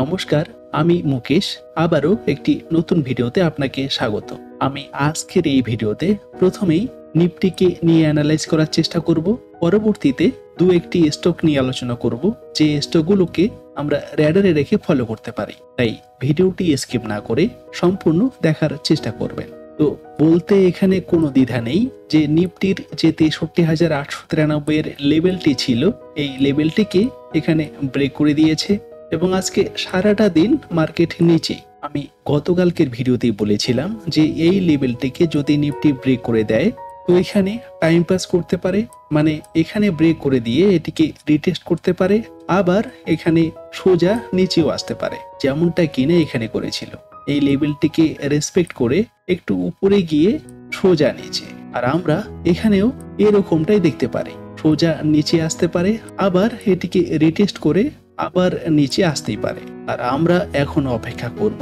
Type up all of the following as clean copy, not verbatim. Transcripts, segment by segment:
নমস্কার, আমি মুকেশ। আবারও একটি নতুন ভিডিওতে আপনাকে স্বাগত। আমি আজকের এই ভিডিওতে প্রথমেই নিফটিকে নিয়ে অ্যানালাইজ করার চেষ্টা করব, পরবর্তীতে একটি স্টক নিয়ে আলোচনা করব যে স্টকগুলোকে আমরা র্যাডারে রেখে ফলো করতে পারি। তাই ভিডিওটি স্কিপ না করে সম্পূর্ণ দেখার চেষ্টা করবেন। তো বলতে এখানে কোনো দ্বিধা নেই যে নিফটির যে ৬৩,৮৯৩ এর লেভেলটি ছিল, এই লেভেলটিকে এখানে ব্রেক করে দিয়েছে এবং আজকে সারাটা দিন মার্কেট নিচে। আমি গতকালকের ভিডিওতেই বলেছিলাম যে এই লেভেলটিকে যদি নিফটি ব্রেক করে দেয় তো এখানে টাইম পাস করতে পারে, মানে এখানে ব্রেক করে দিয়ে এটিকে রিটেস্ট করতে পারে, আবার এখানে সোজা নিচেও আসতে পারে, যেমনটা কিনে এখানে করেছিল। এই লেভেলটিকে রেসপেক্ট করে একটু উপরে গিয়ে সোজা নিচে, আর আমরা এখানেও এরকমটাই দেখতে পারি, সোজা নিচে আসতে পারে, আবার এটিকে রিটেস্ট করে আবার নিচে আসতেই পারে। আর আমরা এখন অপেক্ষা করব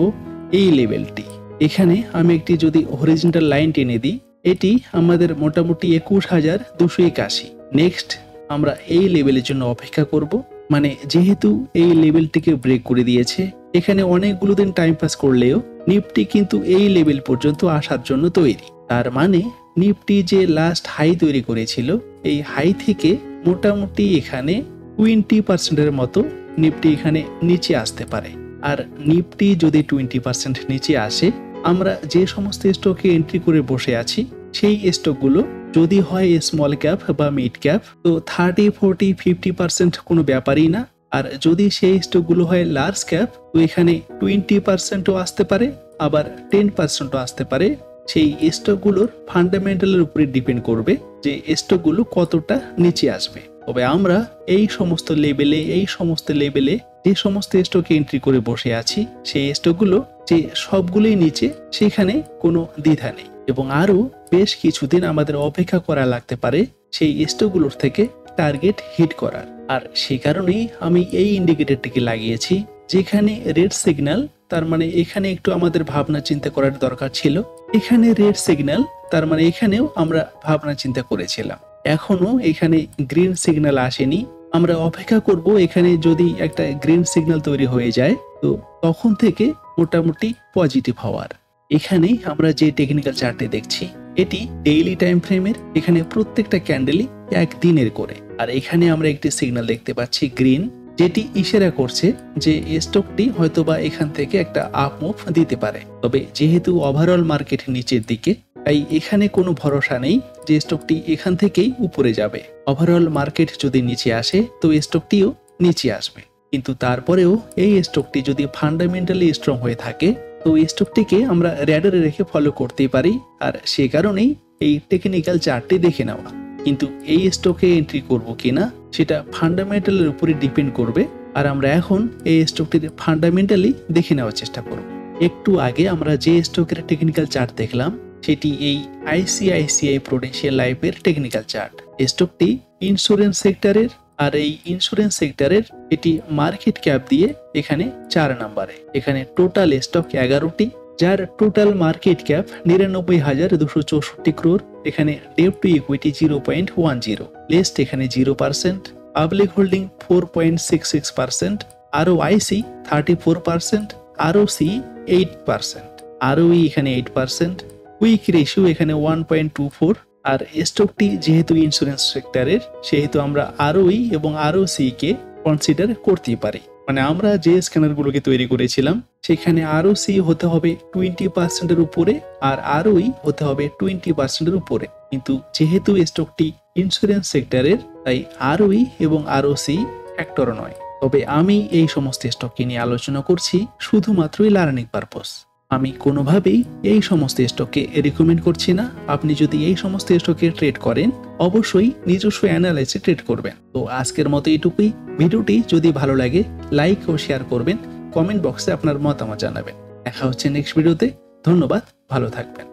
এই লেভেলটি। এখানে আমি একটি যদি হরিজন্টাল লাইন টেনে দিই, এটি আমাদের মোটামুটি ২১,২৮১। নেক্সট আমরা এই লেভেলের জন্য অপেক্ষা করব, মানে যেহেতু এই লেভেলটিকে ব্রেক করে দিয়েছে, এখানে অনেকগুলো দিন টাইম পাস করলেও নিফটি কিন্তু এই লেভেল পর্যন্ত আসার জন্য তৈরি। তার মানে নিফটি যে লাস্ট হাই তৈরি করেছিল, এই হাই থেকে মোটামুটি এখানে 20% মতো নিফটি এখানে নিচে আসতে পারে। আর নিফটি যদি 20% নিচে আসে, আমরা যে সমস্ত স্টকে এন্ট্রি করে বসে আছি সেই স্টকগুলো যদি হয় স্মল ক্যাপ বা মিড ক্যাপ, তো 30, 40, 50% কোনো ব্যাপারই না। আর যদি সেই স্টকগুলো হয় লার্জ ক্যাপ, তো এখানে 20%ও আসতে পারে, আবার 10%ও আসতে পারে। সেই স্টকগুলোর ফান্ডামেন্টালের উপরে ডিপেন্ড করবে যে স্টকগুলো কতটা নিচে আসবে। তবে আমরা এই সমস্ত লেভেলে যে সমস্ত স্টকে এন্ট্রি করে বসে আছি, সেই স্টকগুলো যে সবগুলোই নিচে, সেখানে কোনো দ্বিধা নেই এবং আরো বেশ কিছুদিন আমাদের অপেক্ষা করা লাগতে পারে সেই স্টকগুলোর থেকে টার্গেট হিট করার। আর সে কারণেই আমি এই ইন্ডিকেটরটিকে লাগিয়েছি, যেখানে রেড সিগন্যাল, তার মানে এখানে একটু আমাদের ভাবনা চিন্তা করার দরকার ছিল। এখানে রেড সিগন্যাল, তার মানে এখানেও আমরা ভাবনা চিন্তা করেছিলাম। এখনো এখানে গ্রিন সিগন্যাল আসেনি, আমরা অপেক্ষা করব এখানে যদি একটা গ্রিন সিগন্যাল তৈরি হয়ে যায়, তো তখন থেকে মোটামুটি পজিটিভ হওয়ার। এখানে আমরা যে টেকনিক্যাল চার্টে দেখছি, এটি ডেইলি টাইম ফ্রেমের, এখানে প্রত্যেকটা ক্যান্ডেলই একদিনের করে। আর এখানে আমরা একটি সিগন্যাল দেখতে পাচ্ছি গ্রিন, যেটি ইশারা করছে যে স্টকটি হয়তোবা এখান থেকে একটা আপ মুভ দিতে পারে। তবে যেহেতু ওভারঅল মার্কেট নিচের দিকে, তাই এখানে কোনো ভরসা নেই যে স্টকটি এখান থেকেই উপরে যাবে। ওভারঅল মার্কেট যদি নিচে আসে তো স্টকটিও নিচে আসবে, কিন্তু তারপরেও এই স্টকটি যদি ফান্ডামেন্টালি স্ট্রং হয়ে থাকে তো স্টকটিকে আমরা র্যাডারে রেখে ফলো করতেই পারি। আর সে কারণেই এই টেকনিক্যাল চার্টটি দেখে নেওয়া। কিন্তু এই স্টকে এন্ট্রি করব কিনা সেটা ফান্ডামেন্টালের উপরে ডিপেন্ড করবে। আর আমরা এখন এই স্টকটির ফান্ডামেন্টালি দেখে নেওয়ার চেষ্টা করব। একটু আগে আমরা যে স্টকের টেকনিক্যাল চার্ট দেখলাম, সেটি এই আইসিআইসিআই প্রুডেন্সিয়াল লাইফের টেকনিক্যাল চার্ট। স্টকটি ইন্স্যুরেন্স সেক্টরের, আর এই ইন্স্যুরেন্স সেক্টরের এটি মার্কেট ক্যাপ দিয়ে এখানে 4 নম্বরে। এখানে টোটাল স্টক 11টি, যার টোটাল মার্কেট ক্যাপ 99,264 ক্রোর। এখানে ডেট টু ইকুইটি 0.10, লিস্ট এখানে 0%, পাবলিক হোল্ডিং 4.66%, আরওআইসি 34%, আরওসি 8%, আরওই এখানে 8%, কুইক রেশিও এখানে 1.24। আর স্টকটি যেহেতু ইন্স্যুরেন্স সেক্টরের, সেহেতু আমরা আরওই এবং আরওসি কে কনসিডার করতেই পারি। মানে আমরা যে স্ক্যানারগুলোকে তৈরি করেছিলাম সেখানে আরওসি হতে হবে 20%-এর উপরে, আর আরওই হতে হবে 20%-এর উপরে। কিন্তু যেহেতু স্টকটি ইন্স্যুরেন্স সেক্টরের, তাই আরওই এবং আরওসি ফ্যাক্টর নয়। তবে আমি এই সমস্ত স্টককে নিয়ে আলোচনা করছি শুধুমাত্রই লার্নিং পারপস। আমি কোনোভাবেই এই সমস্ত স্টককে রেকমেন্ড করছি না। আপনি যদি এই সমস্ত স্টকে ট্রেড করেন, অবশ্যই নিজস্ব অ্যানালাইসে ট্রেড করবেন। তো আজকের মতো এইটুকুই। ভিডিওটি যদি ভালো লাগে লাইক ও শেয়ার করবেন, কমেন্ট বক্সে আপনার মতামত জানাবেন। দেখা হচ্ছে নেক্সট ভিডিওতে। ধন্যবাদ, ভালো থাকবেন।